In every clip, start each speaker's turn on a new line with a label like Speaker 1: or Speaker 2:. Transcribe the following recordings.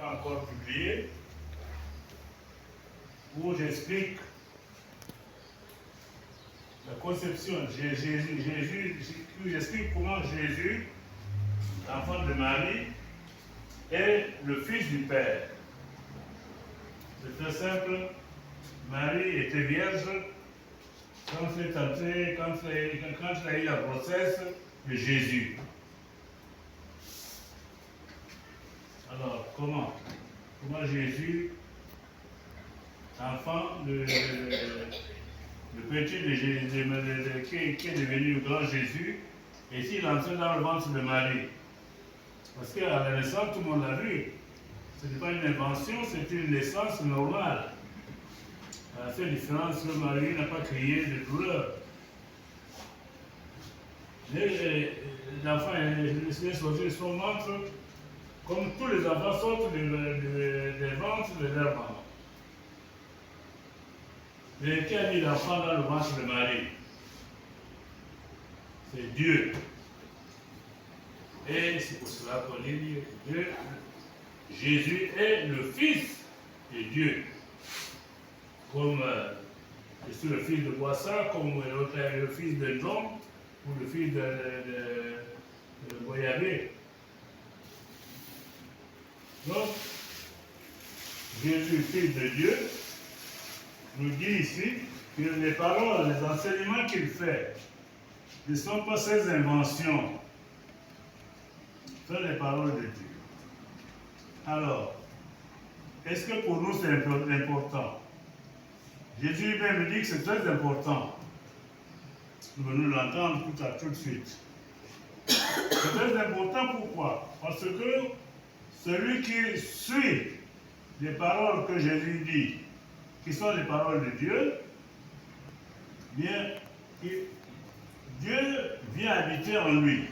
Speaker 1: pas encore publié, où j'explique la conception de Jésus, où j'explique comment Jésus, l'enfant de Marie, est le fils du Père. C'est très simple. Marie était vierge quand elle a eu la grossesse de Jésus. Alors, comment Jésus, enfant, le petit de Jésus, qui est devenu le grand Jésus, est-il entré dans le ventre de Marie? Parce qu'à la naissance, tout le monde l'a vu. Ce n'est pas une invention, c'est une naissance normale. À la seule différence que Marie n'a pas crié de douleur. L'enfant est sorti de son ventre comme tous les enfants sortent des ventres de leur maman. Mais qui a mis l'enfant dans le ventre de Marie? C'est Dieu. Et c'est pour cela qu'on dit que Jésus est le Fils de Dieu. Comme je suis le fils de Boissa, comme l'autre est le fils de John, ou le fils de Boyabé. Donc, Jésus, fils de Dieu, nous dit ici que les paroles, les enseignements qu'il fait ne sont pas ses inventions, ce sont les paroles de Dieu. Alors, est-ce que pour nous c'est important? Jésus lui-même dit que c'est très important. Nous venons l'entendre tout de suite. C'est très important, pourquoi? Parce que celui qui suit les paroles que Jésus dit, qui sont les paroles de Dieu, bien, Dieu vient habiter en lui.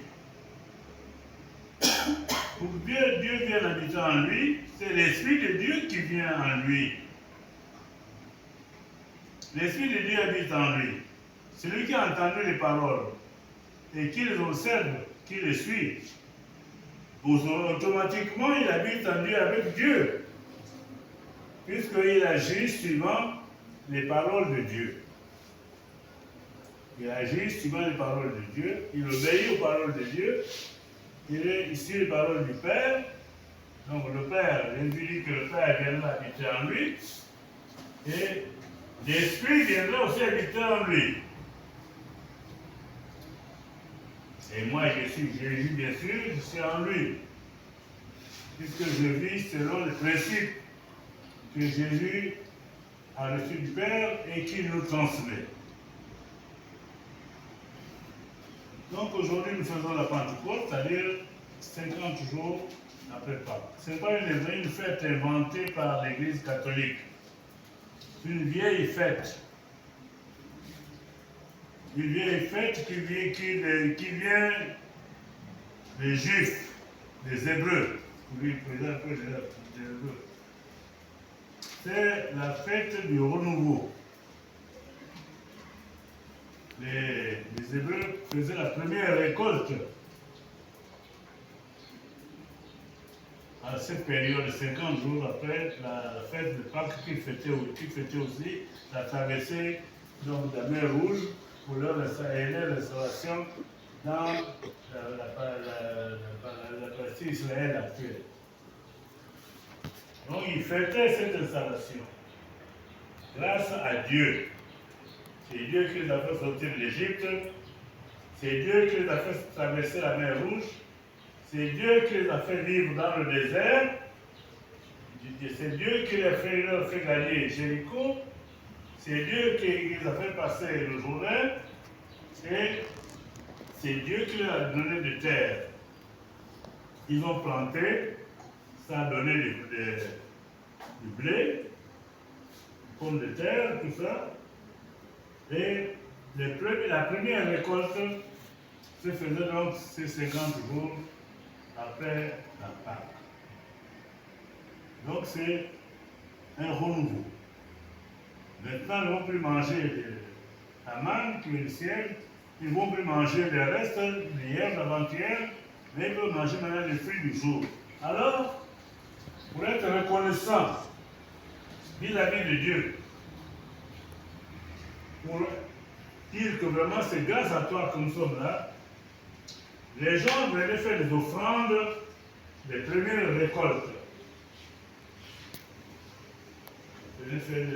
Speaker 1: Pour que Dieu vienne habiter en lui, c'est l'Esprit de Dieu qui vient en lui. L'Esprit de Dieu habite en lui. Celui qui a entendu les paroles et qui les observe, qui les suit, automatiquement il habite en lui avec Dieu, puisqu'il agit suivant les paroles de Dieu. Il agit suivant les paroles de Dieu, il obéit aux paroles de Dieu, il est ici les paroles du Père. Donc le Père, Jésus dit que le Père viendra habiter en lui, et l'Esprit viendra aussi habiter en lui. Et moi, je suis Jésus, bien sûr, je suis en lui. Puisque je vis selon le principe que Jésus a reçu du Père et qu'il nous transmet. Donc aujourd'hui, nous faisons la Pentecôte, c'est-à-dire 50 jours après Pâques. Ce n'est pas une fête inventée par l'Église catholique. C'est une vieille fête. Une vieille fête qui vient des Juifs, des Hébreux. Oui, présent un peu des Hébreux. C'est la fête du renouveau. Les Hébreux faisaient la première récolte. À cette période, 50 jours après la fête de Pâques, qui fêtait aussi la traversée donc, de la mer Rouge pour leur restauration dans la partie israélienne actuelle. Donc ils fêtaient cette installation grâce à Dieu. C'est Dieu qui les a fait sortir de l'Égypte, c'est Dieu qui les a fait traverser la mer Rouge, c'est Dieu qui les a fait vivre dans le désert, c'est Dieu qui leur a fait gagner Jéricho, c'est Dieu qui les a fait passer le Jourdain, et c'est Dieu qui leur a donné de terre. Ils ont planté, ça a donné du blé, des pommes de terre, tout ça. Et la première récolte se faisait donc ces 50 jours après la Pâque. Donc c'est un renouveau. Maintenant, ils ne vont plus manger la manne qui est le ciel, ils ne vont plus manger le reste d'hier, d'avant-hier, mais ils peuvent manger maintenant les fruits du jour. Alors, pour être reconnaissant vis-à-vis de Dieu, pour dire que vraiment c'est grâce à toi que nous sommes là, les gens venaient faire des offrandes des premières récoltes. Ils venaient faire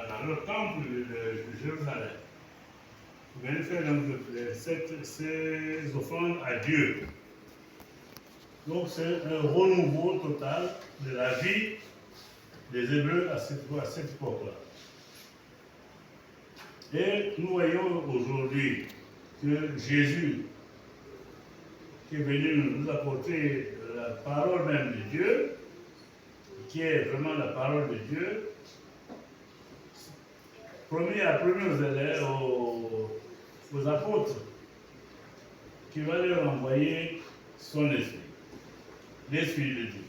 Speaker 1: dans le temple de Jérusalem. Ils venaient faire ces offrandes à Dieu. Donc c'est un renouveau total de la vie des Hébreux à cette époque-là. Et nous voyons aujourd'hui que Jésus, qui est venu nous apporter la parole même de Dieu, qui est vraiment la parole de Dieu, a promis aux élèves, aux apôtres, qu'il va leur envoyer son esprit, l'esprit de Dieu.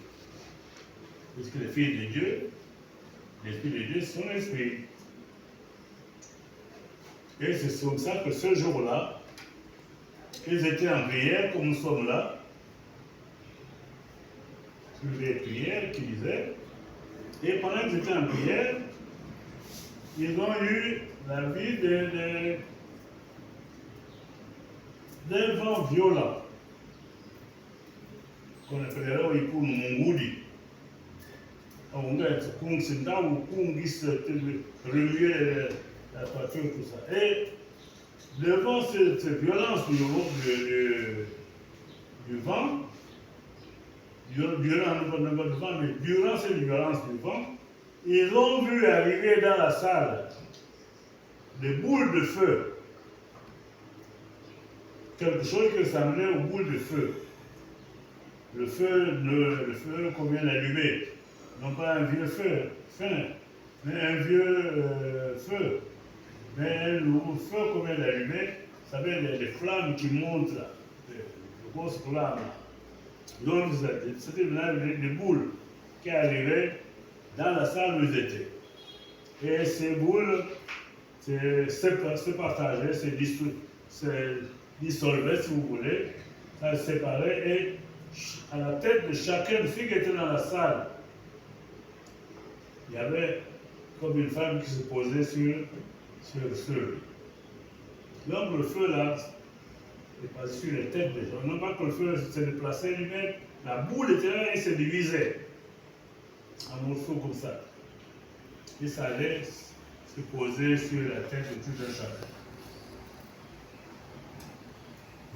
Speaker 1: Parce que le Fils de Dieu, l'esprit de Dieu, c'est son esprit. Et c'est comme ça que ce jour-là, ils étaient en prière, comme nous sommes là, sur les prières qu'ils disaient. Et pendant qu'ils étaient en prière, ils ont eu la vie d'un vent violent, qu'on appellera au Ipoun Mungudi. On a un sinda ou qui se remuait la toiture, tout ça. Et devant cette violence du vent, durant cette violence du vent, ils ont vu arriver dans la salle des boules de feu. Quelque chose qui ressemblait aux boules de feu. Le feu qu'on vient d'allumer. Non pas un vieux feu fin, mais un vieux feu. Mais un nouveau feu qu'on vient d'allumer, ça veut dire des flammes qui montent là, de grosses flammes. Donc c'était des boules qui arrivaient dans la salle où ils étaient. Et ces boules se partageaient, se dissolvaient si vous voulez, ça se séparait et à la tête de chacun de ceux qui étaient dans la salle, il y avait comme une femme qui se posait sur lui. Donc le feu là, est passé sur les têtes des gens. Non pas que le feu se déplaçait lui-même, la boule était là et se divisait en morceaux comme ça. Et ça allait se poser sur la tête de tout un chacun.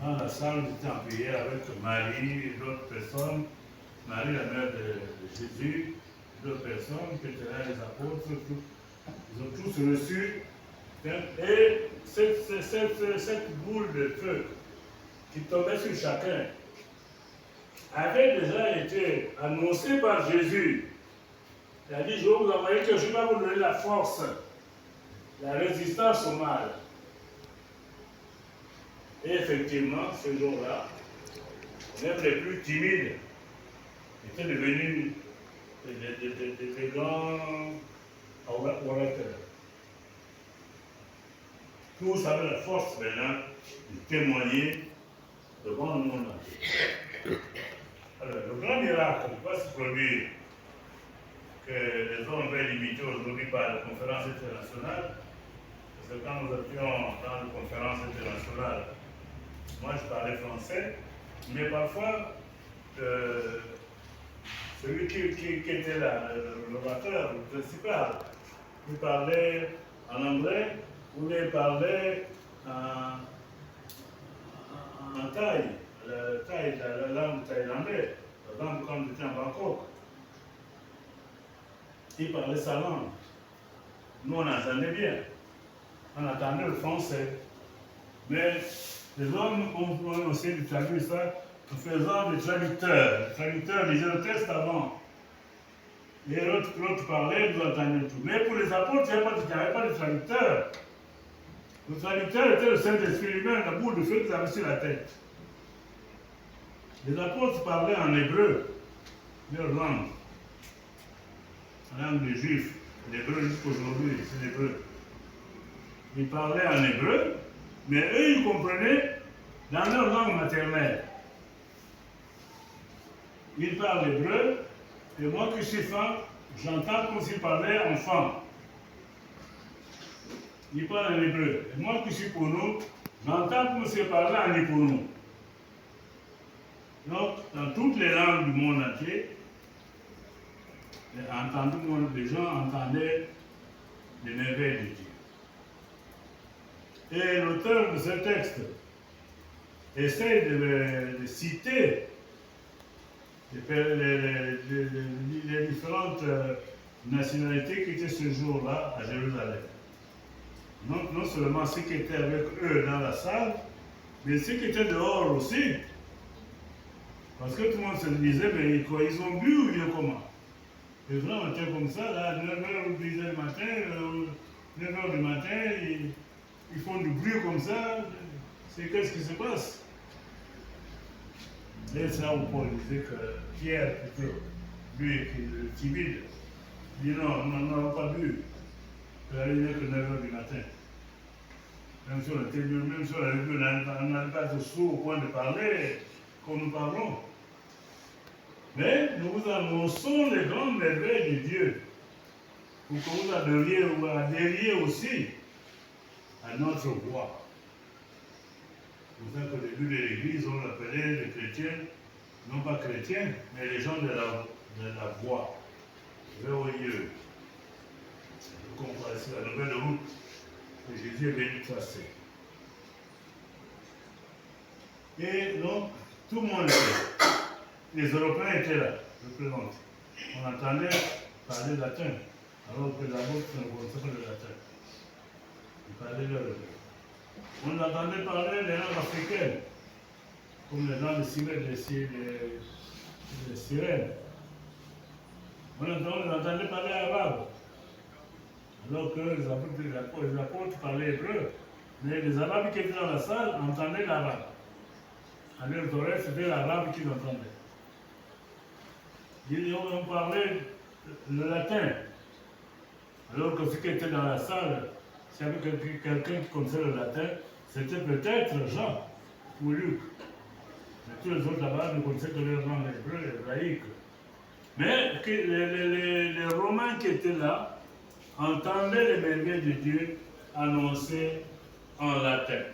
Speaker 1: Dans la salle, on était en prière avec Marie et d'autres personnes, Marie la mère de Jésus, d'autres personnes qui étaient là, les apôtres, ils ont tous reçu. Et cette boule de feu qui tombait sur chacun avait déjà été annoncée par Jésus. Il a dit, je vais vous envoyer que je vais vous donner la force, la résistance au mal. Et effectivement, ce jour-là, même les plus timides étaient devenus des grands orateurs. Tous avaient la force maintenant de témoigner devant le monde entier. Alors, le grand miracle qui va se produire, que les hommes veulent limiter aujourd'hui par la conférence internationale, parce que quand nous étions dans la conférence internationale, moi je parlais français, mais parfois, celui qui était là, l'orateur, le principal, il parlait en anglais, ou il parlait en thaï, la langue thaïlandaise, la langue quand on était en Bangkok. Il parlait sa langue. Nous on entendait bien, on entendait le français. Mais les hommes ont essayé de traduire ça en faisant des traducteurs. Les traducteurs lisaient le texte avant. Et l'autre parlait, nous entendions tout. Mais pour les apôtres, il n'y avait pas de traducteur. Le traducteur était le Saint-Esprit lui-même, la boule de feu qu'ils avaient sur la tête. Les apôtres parlaient en hébreu, leur langue. La langue des Juifs. L'hébreu jusqu'aujourd'hui, c'est l'hébreu. Ils parlaient en hébreu, mais eux, ils comprenaient dans leur langue maternelle. Ils parlent hébreu, Et moi qui suis femme, j'entends comme s'il parlait en femme. Il parle en hébreu. Et moi qui suis pour nous, j'entends comme s'il parlait en hébreu. Donc, dans toutes les langues du monde entier, les gens entendaient les merveilles de Dieu. Et l'auteur de ce texte essaie de citer les différentes nationalités qui étaient ce jour-là à Jérusalem. Non seulement ceux qui étaient avec eux dans la salle, mais ceux qui étaient dehors aussi. Parce que tout le monde se disait, mais ils ont bu ou bien comment? Les gens étaient comme ça, là, 9h ou 10h du matin, 9h du matin, ils font du bruit comme ça. Qu'est-ce qui se passe? Et c'est là où Paul disait que Pierre, plutôt, lui, qui est timide, dit non, on n'a pas bu. Il n'arrivait que 9h du matin. Même si on était mieux, même si on avait bu, on n'allait pas être sourd au point de parler comme nous parlons. Mais nous vous annonçons les grandes merveilles de Dieu pour que vous adhériez aussi à notre voix. C'est pour ça qu'au début de l'Église, on appelait les chrétiens, non pas chrétiens, mais les gens de la voix. VOIE. On comprend ici la nouvelle route que Jésus est venu tracer. Et donc, tout le monde était là. Les Européens étaient là, représentés. On entendait parler latin, alors que la vôtre ne connaissait pas le latin. Ils parlaient leur langue. On entendait parler les langues africaines, comme les langues de sirènes. On entendait parler arabe, alors que les apôtres parlaient hébreu. Mais les arabes qui étaient dans la salle entendaient l'arabe. À leurs oreilles, c'était l'arabe qu'ils entendaient. Ils ont parlé le latin, alors que ceux qui étaient dans la salle, s'il y avait quelqu'un qui connaissait le latin, c'était peut-être Jean ou Luc. Mais tous les autres là-bas ne connaissaient que leur langue hébraïque. Mais les Romains qui étaient là entendaient les merveilles de Dieu annoncées en latin.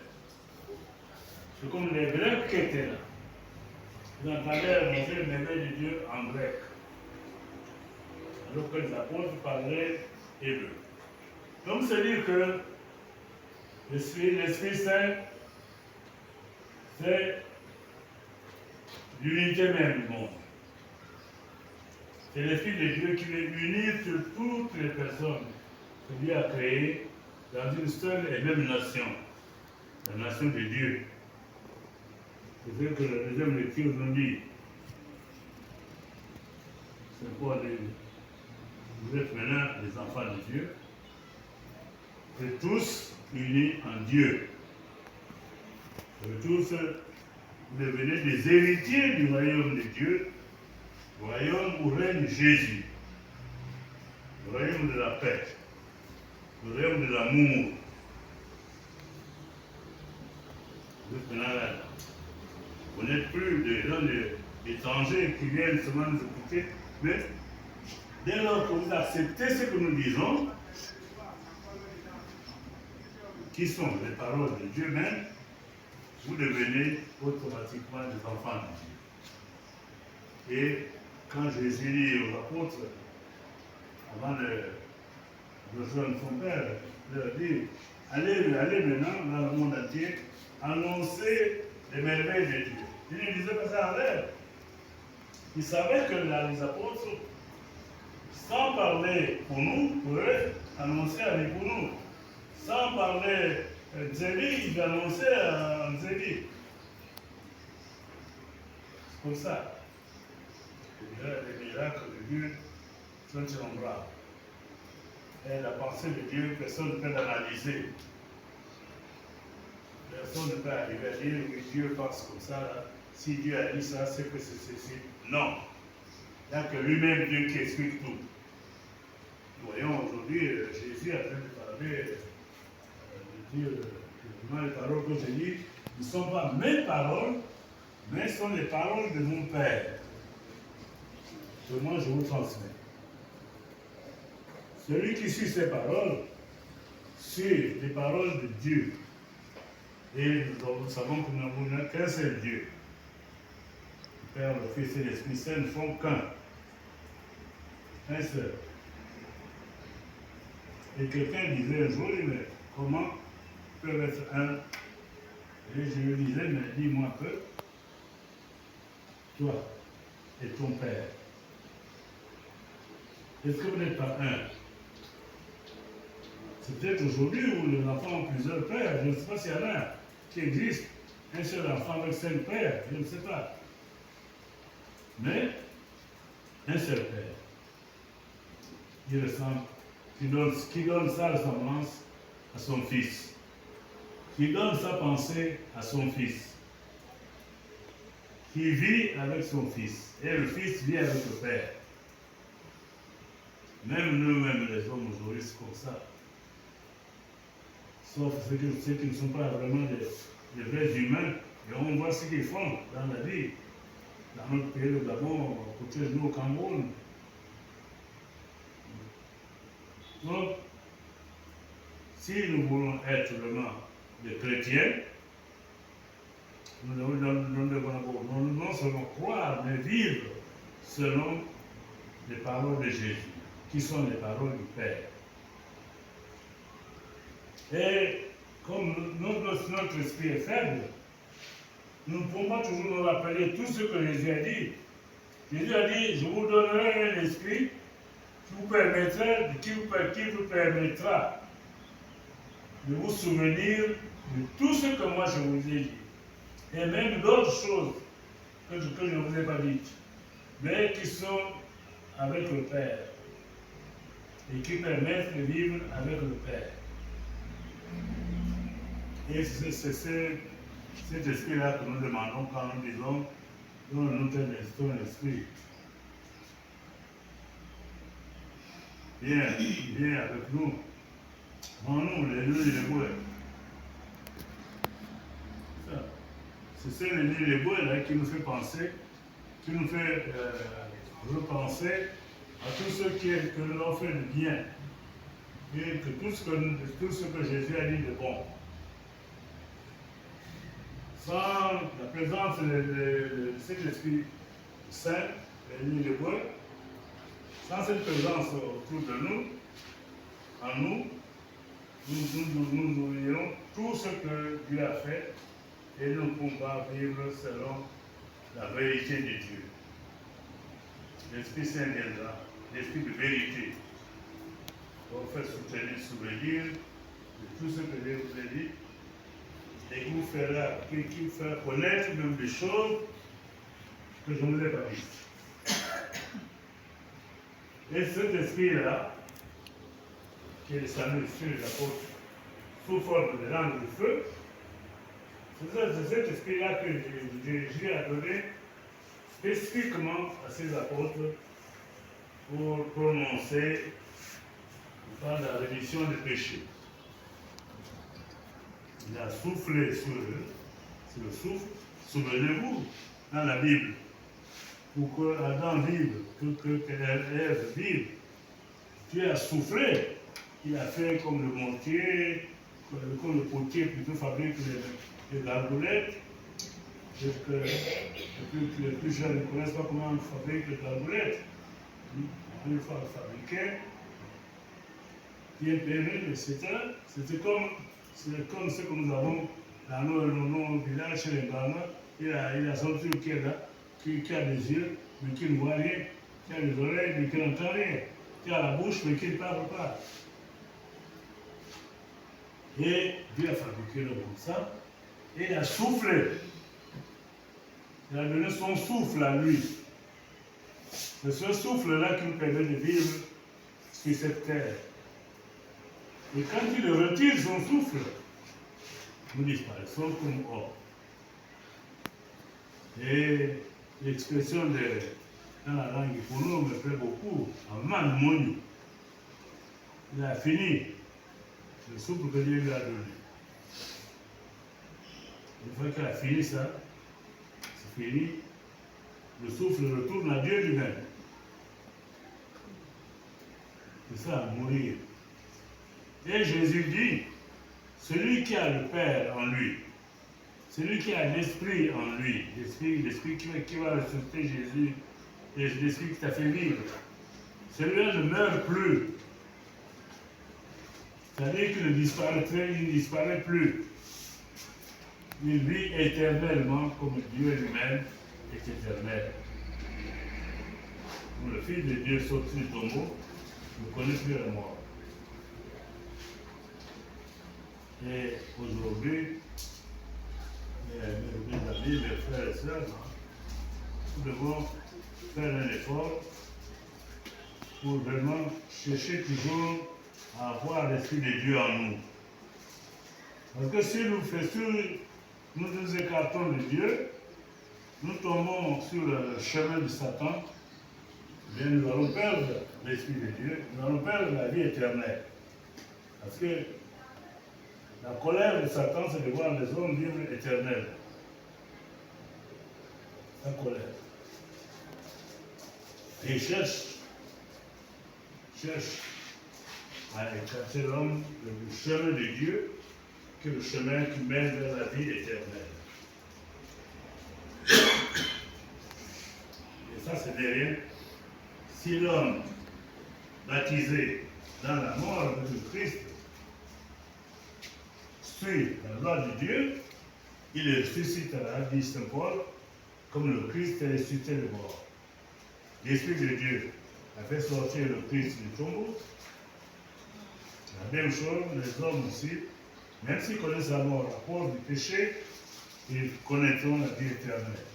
Speaker 1: C'est comme les Grecs qui étaient là. Ils entendaient annoncer les merveilles de Dieu en grec. Alors que les apôtres parlaient hébreu. Donc c'est dire que l'Esprit Saint, c'est l'unité même du monde. C'est l'Esprit de Dieu qui veut unir sur toutes les personnes que Dieu a créées dans une seule et même nation, la nation de Dieu. C'est ce que la deuxième lecture nous dit. C'est quoi vous êtes maintenant les enfants de Dieu, et tous unis en Dieu. Et tous devenez des héritiers du royaume de Dieu, royaume où règne Jésus, le royaume de la paix, le royaume de l'amour. Vous êtes maintenant là. Vous n'êtes plus des gens étrangers qui viennent seulement nous écouter, mais dès lors que vous acceptez ce que nous disons, qui sont les paroles de Dieu même, vous devenez automatiquement des enfants de Dieu. Et quand Jésus dit aux apôtres, avant de rejoindre son Père, il leur dit, allez maintenant dans le monde entier, annoncer les merveilles de Dieu. Il ne disait pas ça en l'air. Il savait que les apôtres, sans parler pour nous, pour eux, annonçaient pour nous. Sans parler Zébi, ils annonçaient en Zébi. C'est comme ça. Les miracles de Dieu sont innombrables. Et la pensée de Dieu, personne ne peut l'analyser. Personne ne peut arriver à dire que Dieu pense comme ça. Là. Si Dieu a dit ça, c'est que c'est ceci. Non. Il n'y a que lui-même, Dieu, qui explique tout. Nous voyons aujourd'hui Jésus en train de parler de Dieu. Les paroles que j'ai dites ne sont pas mes paroles, mais sont les paroles de mon Père. Seulement, je vous transmets. Celui qui suit ces paroles, suit les paroles de Dieu. Et nous savons que nous n'avons qu'un seul Dieu. Le Père, le Fils et l'Esprit Saint ne font qu'un. Un seul. Et quelqu'un disait un jour, mais comment peuvent être un? Et je lui disais, mais dis-moi un peu, toi et ton Père, est-ce que vous n'êtes pas un? C'est peut-être aujourd'hui où les enfants ont plusieurs pères, je ne sais pas s'il y en a qui existe, un seul enfant avec 5 pères, je ne sais pas. Mais, un seul père, qui ressemble, qui donne sa ressemblance à son fils, qui donne sa pensée à son fils, qui vit avec son fils, et le fils vit avec le père. Même nous-mêmes, les hommes aujourd'hui, c'est comme ça. Sauf ceux qui ne sont pas vraiment des vrais humains, et on voit ce qu'ils font dans la vie. Dans notre pays, le Gabon, à côté de nous, au Cameroun. Donc, si nous voulons être vraiment des chrétiens, nous devons non seulement croire, mais vivre selon les paroles de Jésus, qui sont les paroles du Père. Et comme notre esprit est faible, nous ne pouvons pas toujours nous rappeler tout ce que Jésus a dit. Jésus a dit, je vous donnerai un esprit qui vous permettra de vous souvenir de tout ce que moi je vous ai dit. Et même d'autres choses que je ne vous ai pas dites, mais qui sont avec le Père et qui permettent de vivre avec le Père. Et c'est cet esprit-là que nous demandons quand nous disons donne-nous ton esprit. Viens avec nous. En nous, les nuits et les bouées. C'est ce les nuits et les bouées là qui nous fait penser, qui nous fait repenser à tout ce que nous avons fait de bien. Et que tout ce que Jésus a dit de bon. Sans la présence de cet Esprit Saint, les nuits et les bouées, sans cette présence autour de nous, en nous, nous oublions tout ce que Dieu a fait et nous ne pouvons pas vivre selon la vérité de Dieu. L'Esprit Saint viendra, l'Esprit de vérité, pour vous faire souvenir de tout ce que Dieu vous a dit et qui vous fera connaître même des choses que je ne vous ai pas dites. Et cet esprit-là, qui est descendu sur les apôtres sous forme de langue de feu, c'est cet esprit-là que Jésus a donné spécifiquement à ses apôtres pour prononcer par la rémission des péchés. Il a soufflé sur eux, c'est le souffle, souvenez-vous, dans la Bible, pour que Adam vive, que Ève vive. Dieu a soufflé, il a fait comme le mortier, comme le potier plutôt fabrique les gargoulettes. Les plus jeunes ne connaissent pas comment on fabrique les gargoulettes. Il faut fabriquer, bien périmé, etc. C'est comme ce que nous avons dans nos villages chez les Ghana. Il a son truc qui est là, qui a des yeux, mais qui ne voit rien, qui a des oreilles, mais qui n'entend rien, qui a la bouche, mais qui ne parle pas. Et Dieu a fabriqué l'homme comme ça, et il a soufflé. Il a donné son souffle à lui. C'est ce souffle-là qui nous permet de vivre sur cette terre. Et quand il retire son souffle, nous disparaissons comme or. Et l'expression dans la langue pour nous me plaît beaucoup. Aman moni. Il a fini le souffle que Dieu lui a donné. Une fois qu'il a fini ça, c'est fini. Le souffle retourne à Dieu lui-même. C'est ça, mourir. Et Jésus dit, celui qui a le Père en lui, celui qui a l'Esprit en lui, l'Esprit qui va ressusciter Jésus, l'Esprit qui t'a fait vivre, celui-là ne meurt plus. C'est-à-dire qu'il ne disparaît plus. Il vit éternellement comme Dieu lui-même est éternel. Quand le Fils de Dieu sortit du tombeau, ne connaît plus la mort. Et aujourd'hui, mes amis, mes frères et sœurs, nous devons faire un effort pour vraiment chercher toujours à avoir l'Esprit de Dieu en nous. Parce que si nous nous écartons de Dieu, nous tombons sur le chemin de Satan, eh bien nous allons perdre l'Esprit de Dieu, nous allons perdre la vie éternelle. Parce que la colère de Satan, c'est de voir les hommes vivre éternels. Sa colère. Et il cherche à écarter l'homme du chemin de Dieu, que le chemin qui mène vers la vie éternelle. Et ça, c'est derrière. Si l'homme baptisé dans la mort de Christ suit la loi de Dieu, il ressuscitera, dit Saint Paul, comme le Christ est ressuscité de mort. L'Esprit de Dieu a fait sortir le Christ du tombeau. La même chose, les hommes aussi, même s'ils connaissent la mort à cause du péché, ils connaîtront la vie éternelle.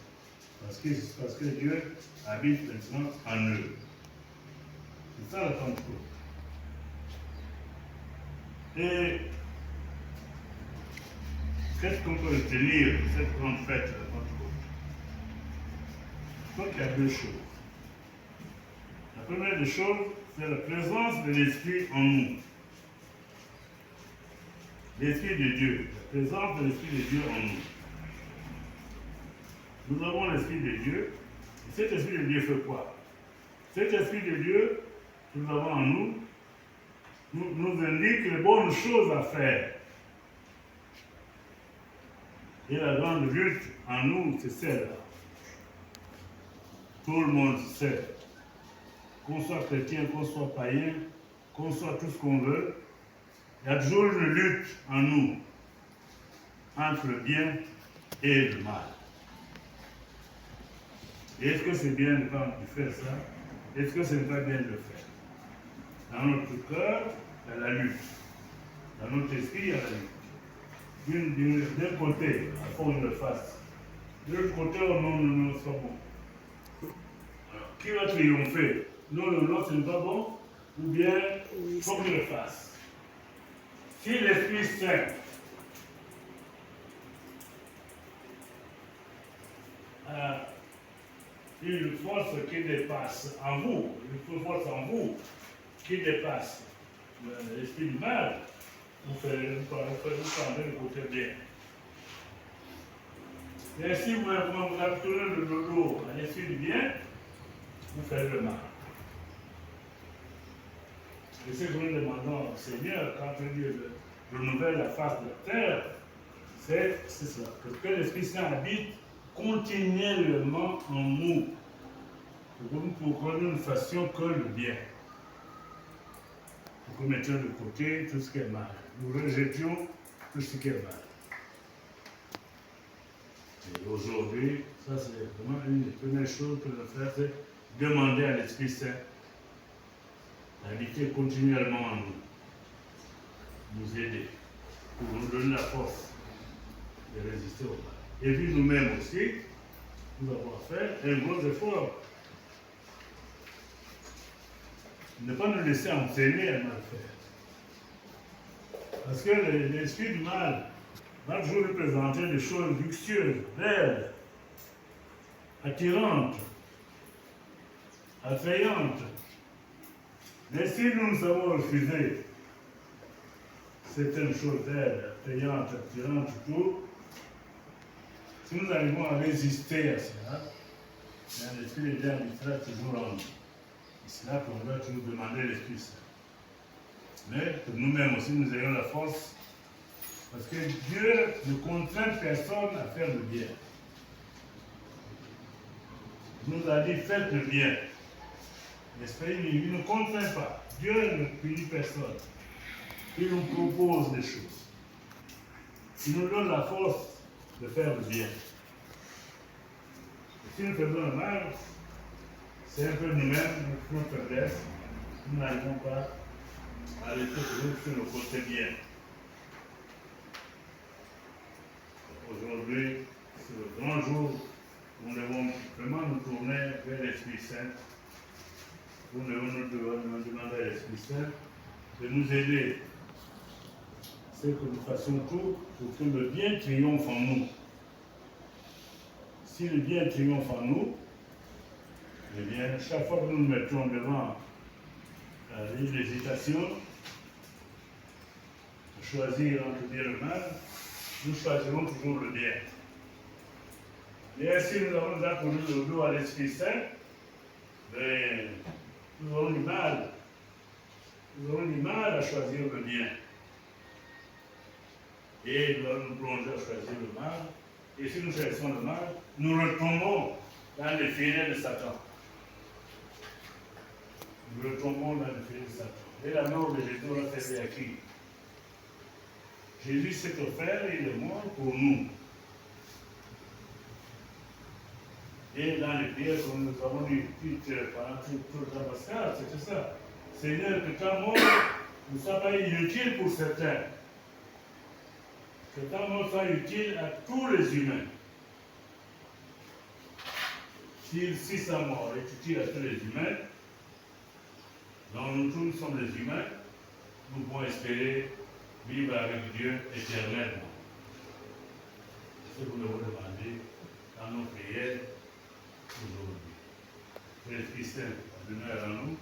Speaker 1: Parce que Dieu habite maintenant en eux. C'est ça la Pentecôte. Et qu'est-ce qu'on peut retenir de cette grande fête de la Pentecôte? Je crois qu'il y a deux choses. La première des choses, c'est la présence de l'Esprit en nous. L'Esprit de Dieu, la présence de l'Esprit de Dieu en nous. Nous avons l'Esprit de Dieu, et cet Esprit de Dieu fait quoi? Cet Esprit de Dieu que nous avons en nous, nous indique les bonnes choses à faire. Et la grande lutte en nous, c'est celle-là. Tout le monde sait. Qu'on soit chrétien, qu'on soit païen, qu'on soit tout ce qu'on veut, il y a toujours une lutte en nous entre le bien et le mal. Et est-ce que c'est bien de faire ça? Est-ce que ce n'est pas bien de le faire? Dans notre cœur, il y a la lutte. Dans notre esprit, il y a la lutte. D'un côté, il faut qu'on le fasse. De l'autre côté, oh non, non, non, c'est pas bon. Alors, qui va triompher? Non, non, non, ce n'est pas bon. Ou bien, il faut qu'on le fasse. Si l'Esprit Saint a une force qui dépasse en vous, une force en vous qui dépasse l'esprit du mal, vous prendrez le côté bien. Et si vous tournez le dos à l'esprit du bien, vous faites le mal. Et ce que nous demandons au Seigneur, quand Dieu renouvelle la face de la terre, c'est cela, que l'Esprit Saint habite continuellement en nous, pour que nous ne fassions que le bien, pour que nous mettions de côté tout ce qui est mal, nous rejetions tout ce qui est mal. Et aujourd'hui, ça c'est vraiment une des premières choses que nous faisons, c'est demander à l'Esprit Saint d'habiter continuellement en nous, nous aider, pour nous donner la force de résister au mal. Et puis nous-mêmes aussi, nous avons à faire un gros effort. Ne pas nous laisser entraîner à mal faire. Parce que l'esprit du mal va toujours nous présenter des choses luxueuses, belles, attirantes, attrayantes. Mais si nous nous avons refusé certaines choses belles, attrayantes, attirantes, tout, si nous arrivons à résister à cela, l'Esprit de Dieu habitera toujours en nous. C'est là qu'on doit toujours demander l'Esprit Saint. mais que nous-mêmes aussi nous ayons la force, parce que Dieu ne contraint personne à faire le bien. Il nous a dit faites le bien. L'Esprit, il ne contraint pas. Dieu ne punit personne. Il nous propose des choses. Il nous donne la force de faire le bien. Et si nous faisons le mal, c'est un peu nous-mêmes, notre faiblesse. Nous n'arrivons pas à rester toujours sur le côté bien. Aujourd'hui, c'est le grand jour où nous devons vraiment nous tourner vers l'Esprit Saint. Où nous devons demander à l'Esprit Saint de nous aider. C'est que nous fassions tout pour que le bien triomphe en nous. Si le bien triomphe en nous, eh bien, chaque fois que nous nous mettons devant une hésitation, de choisir entre bien et le mal, nous choisirons toujours le bien. Et ainsi, nous avons déjà tourné le dos à l'Esprit Saint, mais nous aurons du mal. Nous aurons du mal à choisir le bien. Et nous allons nous plonger à choisir le mal. Et si nous choisissons le mal, nous retombons dans les filets de Satan. Nous retombons dans les filets de Satan. Et la mort de Jésus aura servi à qui? Jésus s'est offert et il est mort pour nous. Et dans les prières que nous avons dit pendant tout le temps pascal, c'était ça. Seigneur, que ta mort ne soit pas inutile pour certains. Que ta mort soit utile à tous les humains. Si sa mort est utile à tous les humains, donc nous tous sommes des humains, nous pouvons espérer vivre avec Dieu éternellement. C'est ce que nous devons demander dans nos prières aujourd'hui. Que l'Esprit Saint demeure en nous,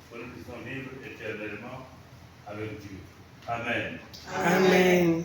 Speaker 1: pour que nous puissions vivre éternellement avec Dieu. Amen.
Speaker 2: Amen.